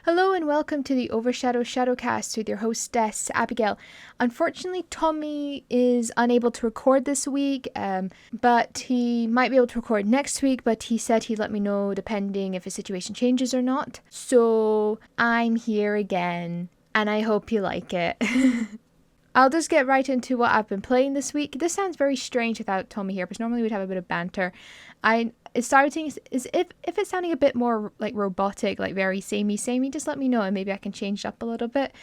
Hello and welcome to the Overshadow Shadowcast with your hostess, Abigail. Unfortunately, Tommy is unable to record this week, but he might be able to record next week, but he said he'd let me know depending if his situation changes or not. So I'm here again, and I hope you like it. I'll just get right into what I've been playing this week. This sounds very strange without Tommy here, because normally we'd have a bit of banter. It started thinking, if it's sounding a bit more like robotic, like very samey, just let me know and maybe I can change it up a little bit.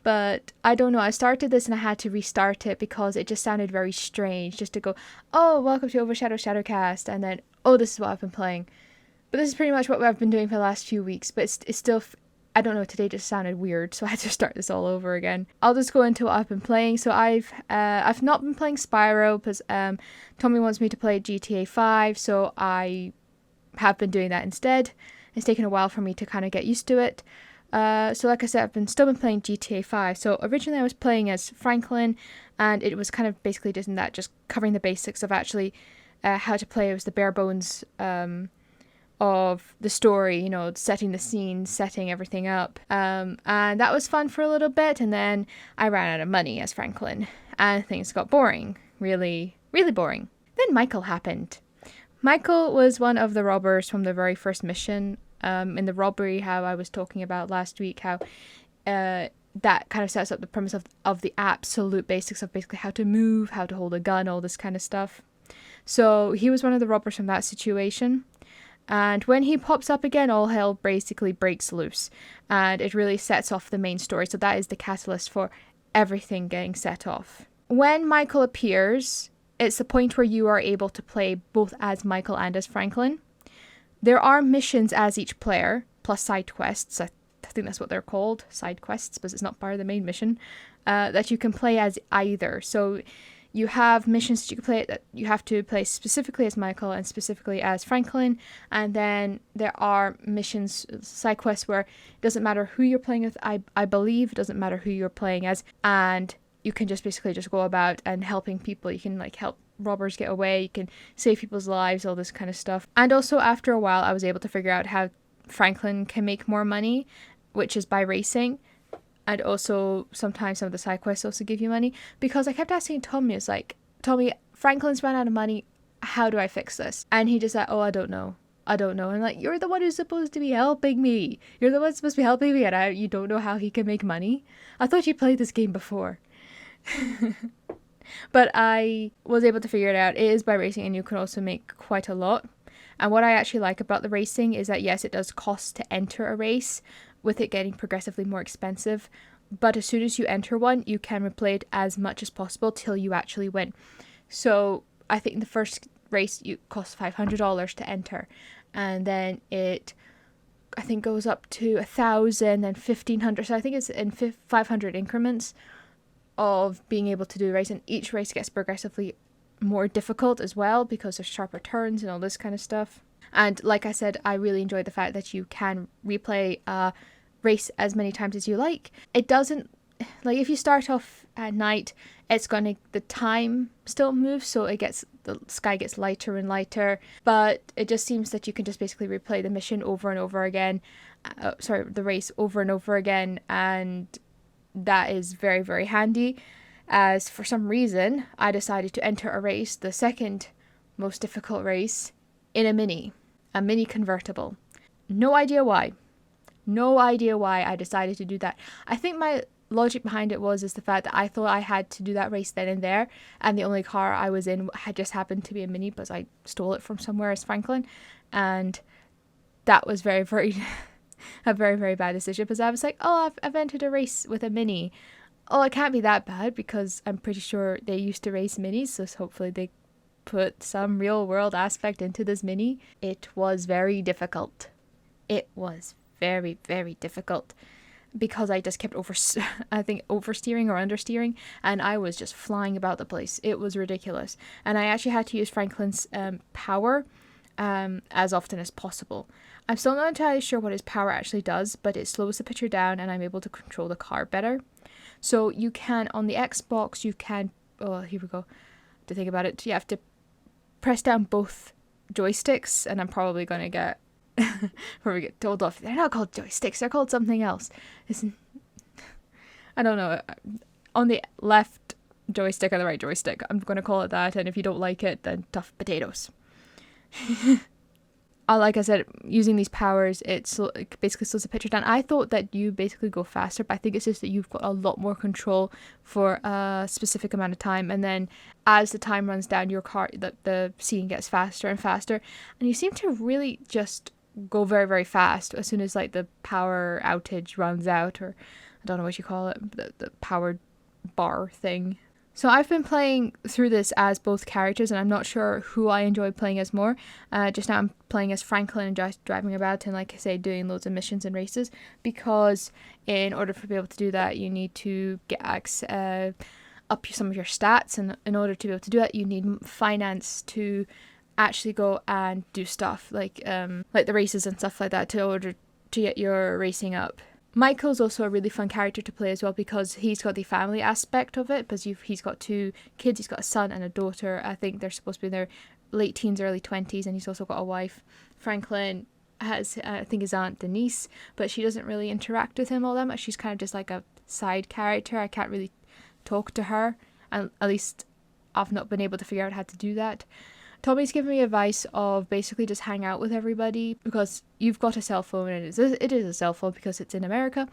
But I don't know, I started this and I had to restart it because it just sounded very strange just to go, oh, welcome to Overshadow Shadowcast, and then, oh, this is what I've been playing. But this is pretty much what I've been doing for the last few weeks, but it's still, I don't know, today just sounded weird, so I had to start this all over again. I'll just go into what I've been playing. So I've not been playing Spyro because Tommy wants me to play GTA 5, so I have been doing that instead. It's taken a while for me to kind of get used to it. So like I said, I've still been playing GTA 5. So originally I was playing as Franklin, and it was kind of basically just covering the basics of actually how to play. It was the bare bones of the story, you know, setting the scene, setting everything up. And that was fun for a little bit, and then I ran out of money as Franklin, and things got boring. Really, really boring. Then Michael happened. Michael was one of the robbers from the very first mission. In the robbery, how I was talking about last week, how that kind of sets up the premise of the absolute basics of basically how to move, how to hold a gun, all this kind of stuff. So he was one of the robbers from that situation. And when he pops up again, all hell basically breaks loose. And it really sets off the main story. So that is the catalyst for everything getting set off. When Michael appears, it's the point where you are able to play both as Michael and as Franklin. There are missions as each player, plus side quests. I think that's what they're called, side quests, because it's not part of the main mission, that you can play as either. So you have missions that you can play that you have to play specifically as Michael and specifically as Franklin. And then there are missions, side quests, where it doesn't matter who you're playing with. I believe it doesn't matter who you're playing as. And you can just basically just go about and helping people. You can like help robbers get away. You can save people's lives, all this kind of stuff. And also after a while, I was able to figure out how Franklin can make more money, which is by racing. And also sometimes some of the side quests also give you money, because I kept asking Tommy, it's like, Tommy, Franklin's ran out of money. How do I fix this? And he just said, oh, I don't know. And I'm like, you're the one who's supposed to be helping me. You're the one supposed to be helping me, and you don't know how he can make money? I thought you played this game before. But I was able to figure it out. It is by racing, and you can also make quite a lot. And what I actually like about the racing is that, yes, it does cost to enter a race, with it getting progressively more expensive. But as soon as you enter one, you can replay it as much as possible till you actually win. So I think the first race you cost $500 to enter, and then it, I think, goes up to 1,000, then 1,500. So I think it's in 500 increments of being able to do a race, and each race gets progressively more difficult as well because there's sharper turns and all this kind of stuff. And like I said, I really enjoyed the fact that you can replay a race as many times as you like. It doesn't, like, if you start off at night, it's gonna, the time still moves, so the sky gets lighter and lighter, but it just seems that you can just basically replay the mission over and over again, the race over and over again, and that is very, very handy. As for some reason, I decided to enter a race, the second most difficult race, in a mini convertible. No idea why I decided to do that. I think my logic behind it is the fact that I thought I had to do that race then and there, and the only car I was in had just happened to be a mini because I stole it from somewhere as Franklin, and that was very, very a very, very bad decision, because I was like, oh, I've entered a race with a mini. Oh, it can't be that bad, because I'm pretty sure they used to race minis, so hopefully they put some real world aspect into this mini. It was very difficult. It was very, very difficult, because I just kept oversteering or understeering, and I was just flying about the place. It was ridiculous. And I actually had to use Franklin's power as often as possible. I'm still not entirely sure what his power actually does, but it slows the picture down and I'm able to control the car better. So you can, on the Xbox, oh, here we go, to think about it, you have to press down both joysticks, and I'm probably going to get before we get told off. They're not called joysticks. They're called something else. I don't know. On the left joystick or the right joystick. I'm going to call it that. And if you don't like it, then tough potatoes. Like I said, using these powers, it basically slows the picture down. I thought that you basically go faster, but I think it's just that you've got a lot more control for a specific amount of time. And then as the time runs down, your car, the scene gets faster and faster. And you seem to really just go very, very fast as soon as like the power outage runs out, or I don't know what you call it, the power bar thing. So I've been playing through this as both characters, and I'm not sure who I enjoy playing as more. Just now I'm playing as Franklin and just driving about and, like I say, doing loads of missions and races, because in order to be able to do that, you need to get up some of your stats, and in order to be able to do that, you need finance to actually go and do stuff like the races and stuff like that in order to get your racing up. Michael's also a really fun character to play as well, because he's got the family aspect of it, because he's got 2 kids. He's got a son and a daughter. I think they're supposed to be in their late teens, early 20s, and he's also got a wife. Franklin has, I think, his aunt Denise, but she doesn't really interact with him all that much. She's kind of just like a side character. I can't really talk to her, and at least I've not been able to figure out how to do that. Tommy's given me advice of basically just hang out with everybody, because you've got a cell phone, and it is a cell phone because it's in America,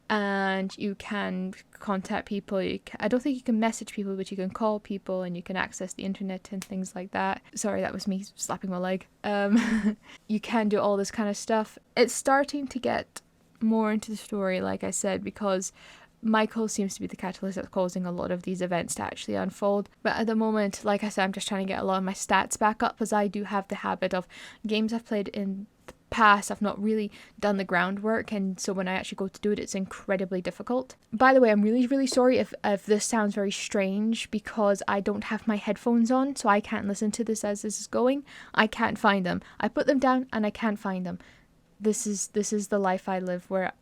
and you can contact people. I don't think you can message people, but you can call people, and you can access the internet and things like that. Sorry, that was me slapping my leg. You can do all this kind of stuff. It's starting to get more into the story, like I said, because Michael seems to be the catalyst that's causing a lot of these events to actually unfold. But at the moment, like I said, I'm just trying to get a lot of my stats back up, as I do have the habit of games I've played in the past, I've not really done the groundwork, and so when I actually go to do it, it's incredibly difficult. By the way, I'm really, really sorry if this sounds very strange, because I don't have my headphones on, so I can't listen to this as this is going. I can't find them. I put them down and I can't find them. This is the life I live, where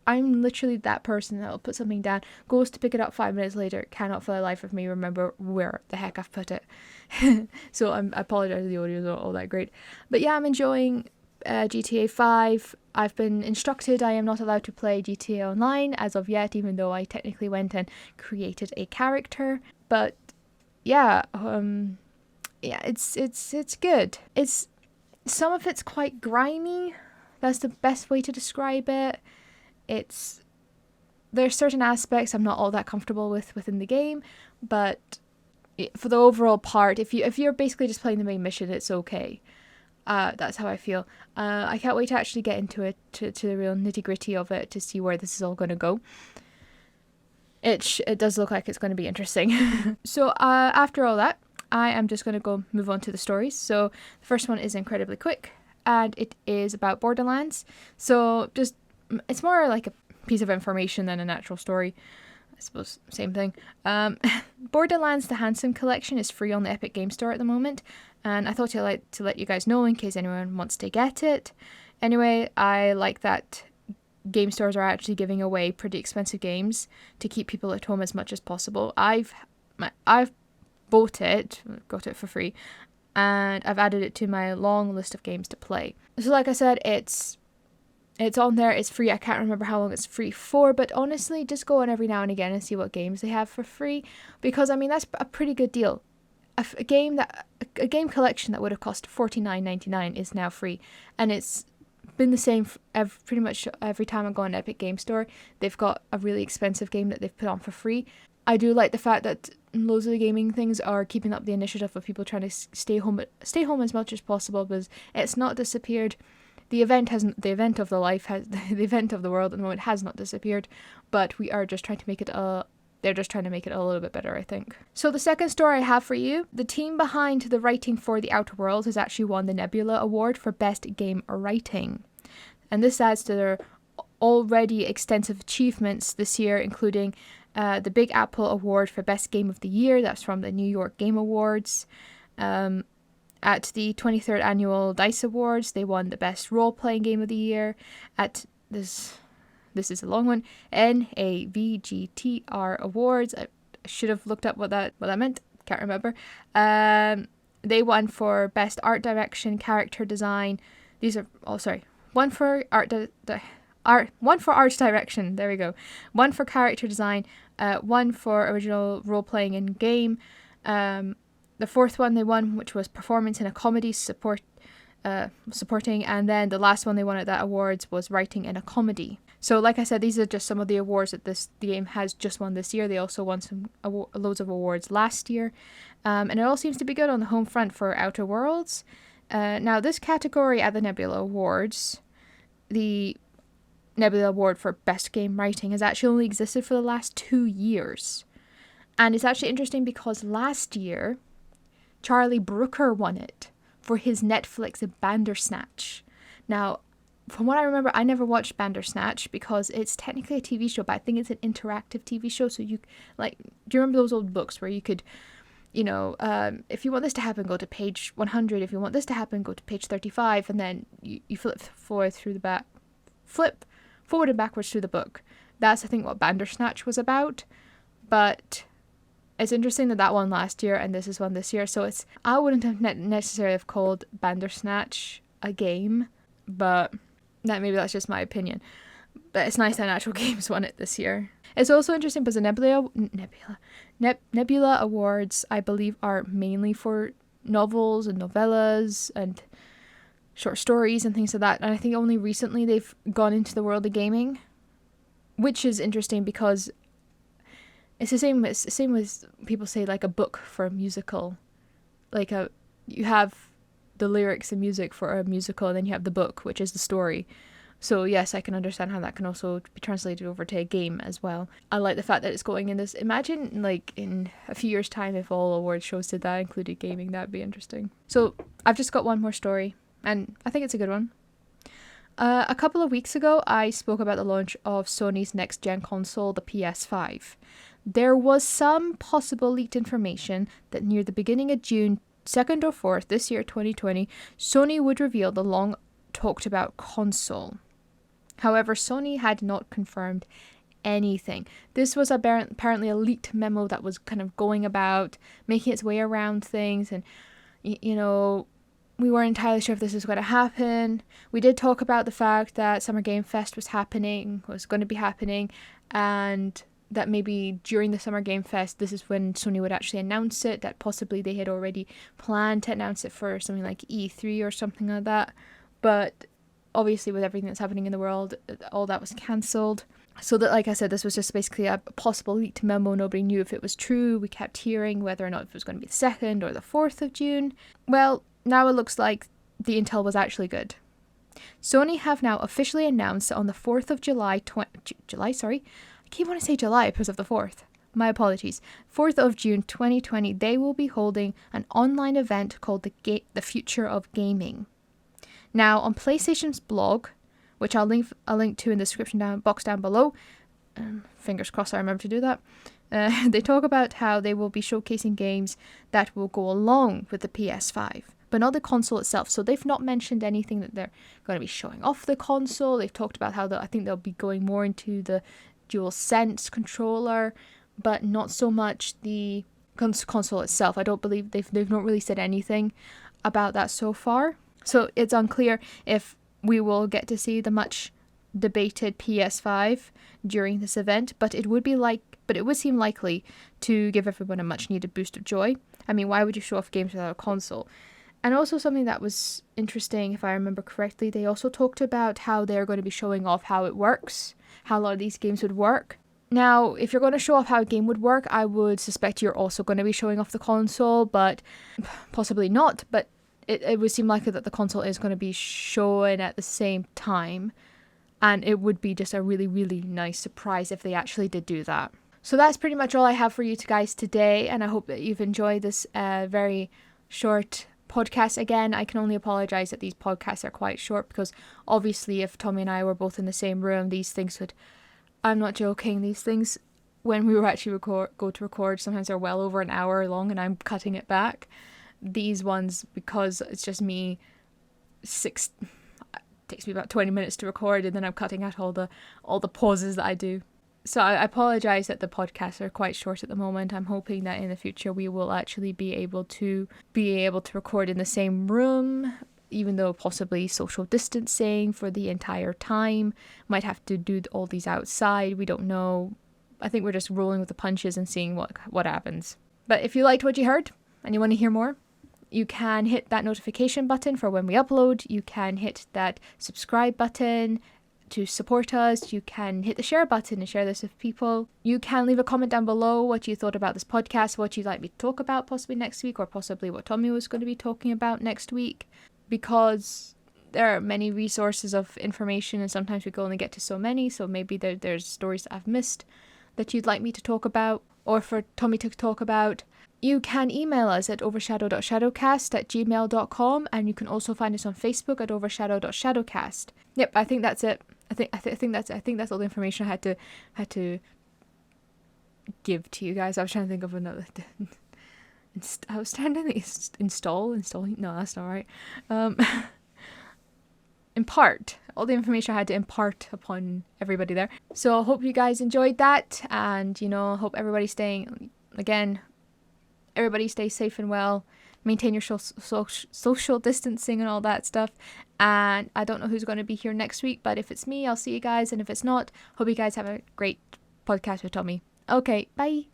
I'm literally that person that will put something down, goes to pick it up 5 minutes later, cannot for the life of me remember where the heck I've put it. So I apologize, the audio is not all that great. But yeah, I'm enjoying GTA 5. I've been instructed I am not allowed to play GTA Online as of yet, even though I technically went and created a character. But yeah, it's good. Some of it's quite grimy. That's the best way to describe it. There's certain aspects I'm not all that comfortable within the game, but for the overall part, if you're basically just playing the main mission, it's okay. That's how I feel. I can't wait to actually get into it, to the real nitty gritty of it, to see where this is all going to go. It does look like it's going to be interesting. So after all that, I am just going to move on to the stories. So the first one is incredibly quick, and it is about Borderlands. So it's more like a piece of information than an actual story. I suppose, same thing. Borderlands The Handsome Collection is free on the Epic Game Store at the moment, and I thought I'd like to let you guys know in case anyone wants to get it. Anyway, I like that game stores are actually giving away pretty expensive games to keep people at home as much as possible. I've bought it, got it for free, and I've added it to my long list of games to play. So like I said, it's on there, it's free. I can't remember how long it's free for, but honestly, just go on every now and again and see what games they have for free, because I mean, that's a pretty good deal. A game collection that would have cost $49.99 is now free, and it's been the same pretty much every time I go on Epic Game Store. They've got a really expensive game that they've put on for free. I do like the fact that loads of the gaming things are keeping up the initiative of people trying to stay home as much as possible, because it's not disappeared. The event of the world at the moment has not disappeared, but we are just trying to make it they're just trying to make it a little bit better, I think. So the second story I have for you, the team behind the writing for The Outer Worlds has actually won the Nebula Award for Best Game Writing. And this adds to their already extensive achievements this year, including the Big Apple Award for Best Game of the Year. That's from the New York Game Awards. At the 23rd Annual DICE Awards, they won the Best Role-Playing Game of the Year. At this is a long one, NAVGTR Awards. I should have looked up what that meant. Can't remember. They won for Best Art Direction, Character Design, These are, one for one for art direction, there we go. One for character design, one for original role-playing in game. The fourth one they won, which was performance in a comedy supporting, and then the last one they won at that awards was writing in a comedy. So like I said, these are just some of the awards that the game has just won this year. They also won some loads of awards last year, and it all seems to be good on the home front for Outer Worlds. Now this category at the Nebula Awards, the Nebula Award for Best Game Writing, has actually only existed for the last 2 years. And it's actually interesting because last year, Charlie Brooker won it for his Netflix Bandersnatch. Now, from what I remember, I never watched Bandersnatch because it's technically a TV show, but I think it's an interactive TV show. So you, like, do you remember those old books where you could, if you want this to happen, go to page 100. If you want this to happen, go to page 35. And then you flip forward and backwards through the book. That's, I think, what Bandersnatch was about. But it's interesting that one last year and this is one this year. So I wouldn't have necessarily have called Bandersnatch a game, but that's just my opinion. But it's nice that Natural Games won it this year. It's also interesting because the Nebula Awards, I believe, are mainly for novels and novellas and short stories and things like that. And I think only recently they've gone into the world of gaming, which is interesting because it's the same as people say, like, a book for a musical. Like, you have the lyrics and music for a musical, and then you have the book, which is the story. So yes, I can understand how that can also be translated over to a game as well. I like the fact that it's going in this. Imagine, like, in a few years' time, if all award shows did that, included gaming, that'd be interesting. So I've just got one more story, and I think it's a good one. A couple of weeks ago, I spoke about the launch of Sony's next-gen console, the PS5. There was some possible leaked information that near the beginning of June 2nd or 4th this year, 2020, Sony would reveal the long-talked-about console. However, Sony had not confirmed anything. This was apparently a leaked memo that was kind of going about, making its way around things, and, we weren't entirely sure if this was going to happen. We did talk about the fact that Summer Game Fest was going to be happening, and that maybe during the Summer Game Fest, this is when Sony would actually announce it, that possibly they had already planned to announce it for something like E3 or something like that. But obviously with everything that's happening in the world, all that was cancelled. So that, like I said, this was just basically a possible leaked memo. Nobody knew if it was true. We kept hearing whether or not it was going to be the 2nd or the 4th of June. Well, now it looks like the intel was actually good. Sony have now officially announced that on the 4th of July, I keep wanting to say July because of the 4th. My apologies. 4th of June 2020, they will be holding an online event called the Future of Gaming. Now, on PlayStation's blog, which I'll link to in the description box down below, fingers crossed I remember to do that, they talk about how they will be showcasing games that will go along with the PS5, but not the console itself. So they've not mentioned anything that they're going to be showing off the console. They've talked about how I think they'll be going more into the DualSense controller, but not so much the console itself. I don't believe they've not really said anything about that so far. So it's unclear if we will get to see the much debated PS5 during this event, but it would seem likely to give everyone a much needed boost of joy. I mean, why would you show off games without a console? And also something that was interesting, if I remember correctly, they also talked about how they're going to be showing off how it works, how a lot of these games would work. Now, if you're going to show off how a game would work, I would suspect you're also going to be showing off the console, but possibly not. But it would seem likely that the console is going to be shown at the same time, and it would be just a really, really nice surprise if they actually did do that. So that's pretty much all I have for you guys today, and I hope that you've enjoyed this very short podcast. Again, I can only apologize that these podcasts are quite short, because obviously if Tommy and I were both in the same room, these things would, I'm not joking, these things, when we were actually go to record, sometimes they're well over an hour long and I'm cutting it back. These ones, because it's just me, it takes me about 20 minutes to record, and then I'm cutting out all the pauses that I do. So I apologize that the podcasts are quite short at the moment. I'm hoping that in the future we will actually be able to record in the same room even though possibly social distancing for the entire time. Might have to do all these outside. We don't know. I think we're just rolling with the punches and seeing what happens. But if you liked what you heard and you want to hear more, you can hit that notification button for when we upload. You can hit that subscribe button to support us. You can hit the share button and share this with people. You can leave a comment down below what you thought about this podcast, what you'd like me to talk about possibly next week, or possibly what Tommy was going to be talking about next week, because there are many resources of information and sometimes we can only get to so many. So maybe there's stories that I've missed that you'd like me to talk about or for Tommy to talk about. You can email us at overshadow.shadowcast@gmail.com, and you can also find us on Facebook at overshadow.shadowcast. Yep, I think that's it. I think that's all the information I had to give to you guys. I was trying to think of another. I was trying to install. No, that's not right. Impart all the information I had to impart upon everybody there. So I hope you guys enjoyed that, and hope everybody's staying. Again, everybody stay safe and well. Maintain your social distancing and all that stuff. And I don't know who's going to be here next week, but if it's me, I'll see you guys. And if it's not, hope you guys have a great podcast with Tommy. Okay, bye.